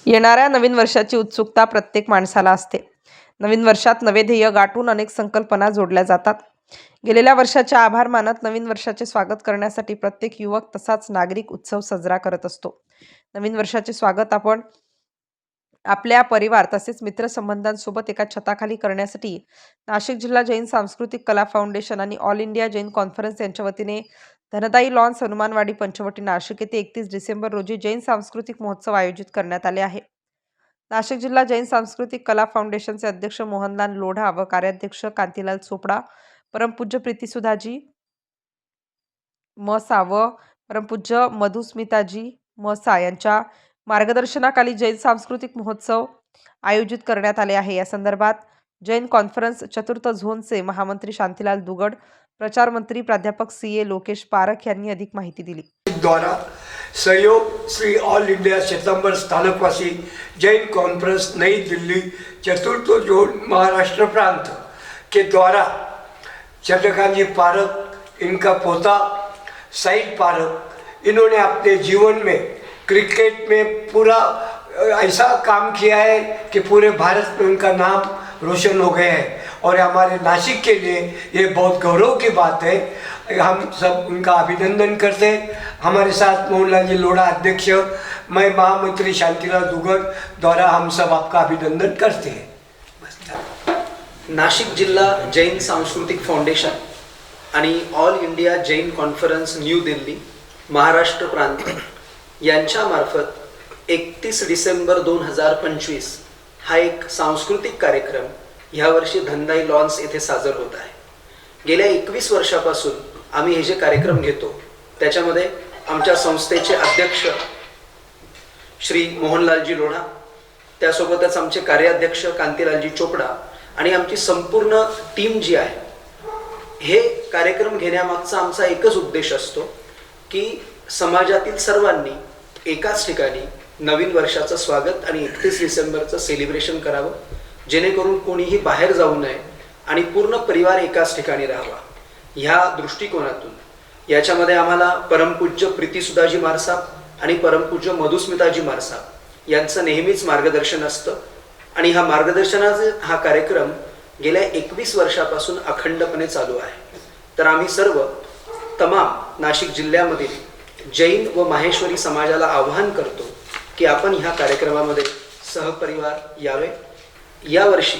येणाऱ्या नवीन वर्षाची उत्सुकता प्रत्येक माणसाला असते. नवीन वर्षात नवे ध्येय गाठून अनेक संकल्पना जोडल्या जातात. गेलेल्या वर्षाचे आभार मानत नवीन वर्षाचे स्वागत करण्यासाठी प्रत्येक युवक तसाच नागरिक उत्सव साजरा करत असतो. नवीन वर्षाचे स्वागत आपण आपल्या परिवार तसेच मित्रसंबंधांसोबत एका छताखाली करण्यासाठी नाशिक जिल्हा जैन सांस्कृतिक कला फाउंडेशन आणि ऑल इंडिया जैन कॉन्फरन्स यांच्या वतीने धनदाई लॉन्स हनुमानवाडी पंचवटी नाशिक येथे 31 डिसेंबर रोजी जैन सांस्कृतिक महोत्सव आयोजित करण्यात आले आहे. नाशिक जिल्हा जैन सांस्कृतिक कला फाउंडेशनचे अध्यक्ष मोहनलाल लोढा व कार्याध्यक्ष कांतीलाल चोपडा, परमपूज्य प्रीतीसुधाजी मसा व परमपूज्य मधुस्मिताजी मसा यांच्या मार्गदर्शनाखाली जैन सांस्कृतिक महोत्सव आयोजित करण्यात आले आहे. या संदर्भात जैन कॉन्फरन्स चतुर्थ झोनचे महामंत्री शांतीलाल दुगड, प्रचार मंत्री प्राध्यापक CA लोकेश पारख यांनी अधिक माहिती दिली. द्वारा सहयोग Shri all India Shwetambar Sthanakvasi Jain conference Nai Delhi चतुर्थ जोन महाराष्ट्र प्रांत के द्वारा चंद्रकांत पारख, इनका पोता साइड पारख, इन्होंने अपने जीवन में क्रिकेट में पूरा ऐसा काम किया है कि पूरे भारत में उनका नाम रोशन हो गया है और हमारे नासिक के लिए ये बहुत गौरव की बात है। हम सब उनका अभिनंदन करते हैं। हमारे साथ मोहनलाल जी लोढ़ा अध्यक्ष, मैं महामंत्री शांतीलाल दुगड द्वारा हम सब आपका अभिनंदन करते हैं। नाशिक जिल्हा जैन सांस्कृतिक फाउंडेशन आणि all India Jain conference new Delhi Maharashtra प्रांत यांच्या मार्फत 31 डिसेंबर 2025 हा एक सांस्कृतिक कार्यक्रम यावर्षी धनदाई लॉन्स येथे साजर होत आहे. गेल्या 21 वर्षापासून आम्ही हे जे कार्यक्रम घेतो त्याच्यामध्ये आमच्या संस्थेचे अध्यक्ष श्री मोहनलालजी लोढा, त्यासोबतच आमचे कार्याध्यक्ष कांतीलालजी चोपडा आणि आमची संपूर्ण टीम जी आहे, हे कार्यक्रम घेण्यामागचा आमचा एकच उद्देश असतो की समाजातील सर्वांनी एकाच ठिकाणी नवीन वर्षाचं स्वागत आणि 31 डिसेंबरचं सेलिब्रेशन करावं, जेणेकरून कोणीही बाहेर जाऊ नये आणि पूर्ण परिवार एकाच ठिकाणी राहावा. ह्या दृष्टिकोनातून याच्यामध्ये आम्हाला परमपूज्य प्रीतीसुधाजी मारसाब आणि परमपूज्य मधुस्मिताजी मारसाब यांचं नेहमीच मार्गदर्शन असतं आणि हा मार्गदर्शनाचा हा कार्यक्रम गेल्या 21 वर्षापासून अखंडपणे चालू आहे. तर आम्ही सर्व तमाम नाशिक जिल्ह्यामधील जैन व माहेश्वरी समाजाला आवाहन करतो की आपण ह्या कार्यक्रमामध्ये सहपरिवार यावे. यावर्षी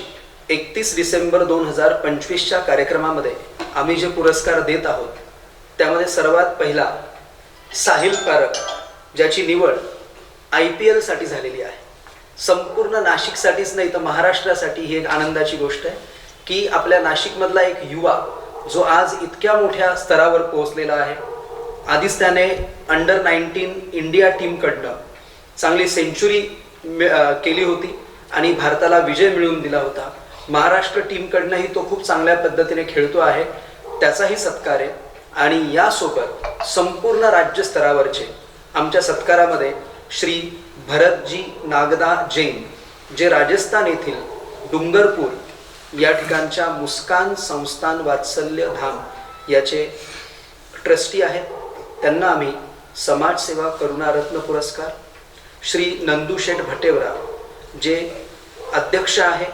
31 डिसेंबर 2025च्या कार्यक्रमामध्ये आम्ही जे पुरस्कार देत आहोत त्यामध्ये सर्वात पहिला साहिल पारख, ज्याची निवड IPL साठी झालेली आहे. संपूर्ण नाशिकसाठीच नाही तर महाराष्ट्रासाठी ही एक आनंदाची गोष्ट आहे की आपल्या नाशिकमधला एक युवा जो आज इतक्या मोठ्या स्तरावर पोहोचलेला आहे. आधीच त्याने अंडर-19 इंडिया टीमकडनं चांगली सेंचुरी केली होती आणि भारताला विजय मिळवून दिला होता. महाराष्ट्र टीमकडनंही तो खूप चांगल्या पद्धतीने खेळतो आहे, त्याचाही सत्कार आहे. आणि यासोबत संपूर्ण राज्य स्तरावरचे आमच्या सत्कारामध्ये श्री भरतजी नागदा जैन, जे राजस्थान येथील डुंगरपूर या ठिकाणच्या मुस्कान संस्थान वात्सल्य धाम याचे ट्रस्टी आहेत, त्यांना आम्ही समाजसेवा करुणारत्न पुरस्कार. श्री नंदूशेठ भटेवरा, जे अध्यक्ष आहे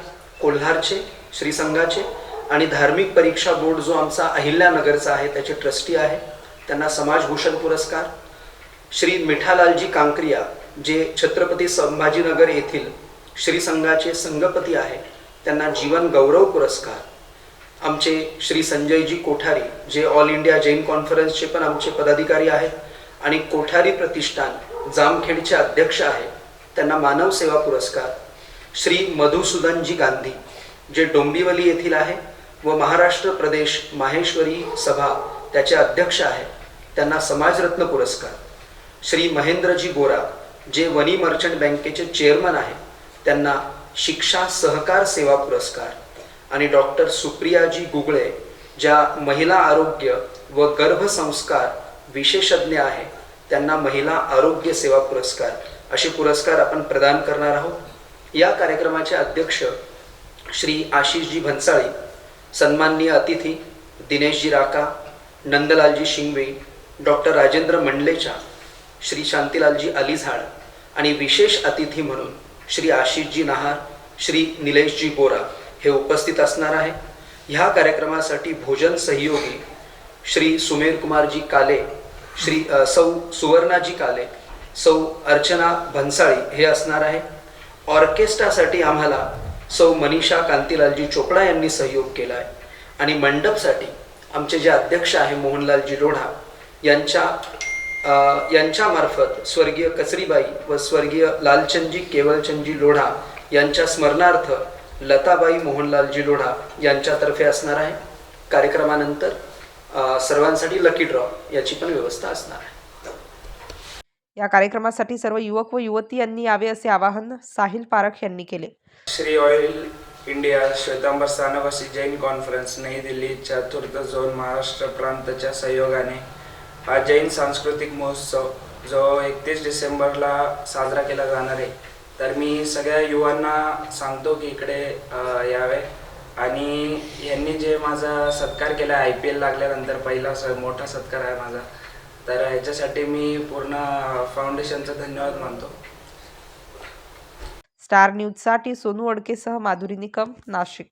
कोल्हारचे श्री संघाचे आणि धार्मिक परीक्षा बोर्ड जो आमचा अहिल्यानगरचा आहे त्याचे ट्रस्टी आहे, त्यांना समाजभूषण पुरस्कार. श्री मिठालालजी कांकरिया, जे छत्रपती संभाजीनगर येथील श्री संघाचे संघपती आहे, त्यांना जीवन गौरव पुरस्कार. आमचे श्री संजयजी कोठारी, जे ऑल इंडिया जैन कॉन्फरन्सचे पण आमचे पदाधिकारी आहेत आणि कोठारी प्रतिष्ठान जामखेडचे अध्यक्ष आहेत, त्यांना मानव सेवा पुरस्कार. श्री मधुसूदनजी गांधी, जे डोंबिवली येथील आहे व महाराष्ट्र प्रदेश माहेश्वरी सभा त्याचे अध्यक्ष आहेत, त्यांना समाजरत्न पुरस्कार. श्री महेंद्रजी गोरा, जे वनी मर्चंट बँकेचे चेअरमन आहेत, त्यांना शिक्षा सहकार सेवा पुरस्कार. आणि डॉक्टर सुप्रियाजी गुगळे, ज्या महिला आरोग्य व गर्भसंस्कार विशेषज्ञ आहेत, त्यांना महिला आरोग्य सेवा पुरस्कार असे पुरस्कार आपण प्रदान करणार आहोत. या कार्यक्रमाचे अध्यक्ष श्री आशिषजी भन्साळी, सन्माननीय अतिथी दिनेशजी राका, नंदलालजी शिंगवे, डॉक्टर राजेंद्र मंडलेचा, श्री शांतीलालजी अलीझाड आणि विशेष अतिथी म्हणून श्री आशिषजी नहार, श्री निलेशजी बोरा हे उपस्थित असणार आहे. ह्या कार्यक्रमासाठी भोजन सहयोगी श्री सुमेर कुमारजी काले, श्री सौ सुवर्णाजी काले, सौ अर्चना भन्साळी हे असणार आहे. ऑर्केस्ट्रासाठी आम्हाला सौ मनीषा कांतीलालजी चोपडा यांनी सहयोग केला आहे. आणि मंडपसाठी आमचे जे अध्यक्ष आहे मोहनलालजी लोढा यांच्यामार्फत स्वर्गीय कचरीबाई व स्वर्गीय लालचंदजी केवलचंदजी लोढा यांच्या स्मरणार्थ लताबाई मोहनलालजी लोढा यांच्यातर्फे असणार आहे. कार्यक्रमानंतर सर्वांसाठी लकी ड्रॉ याची पण व्यवस्था असणार आहे. या कार्यक्रमासाठी सर्व युवक व युवती यांनी यावे असे आवाहन साहिल पारख यांनी केले. Shri all India Shwetambar Sthanakvasi Jain conference Nai Delhi चतुर्थ झोन महाराष्ट्र प्रांतच्या सहयोगाने हा जैन सांस्कृतिक महोत्सव जो 31 डिसेंबरला साजरा केला जाणार आहे. तर मी सगळ्या युवांना सांगतो की इकडे यावे. आणि यांनी जे माझा सत्कार केला IPL लागल्यानंतर पहिला मोठा सत्कार आहे माझा, तर ह्याच्यासाठी मी पूर्ण फाउंडेशनचा धन्यवाद मानतो. स्टार न्यूजसाठी सोनू अडकेसह माधुरी निकम, नाशिक.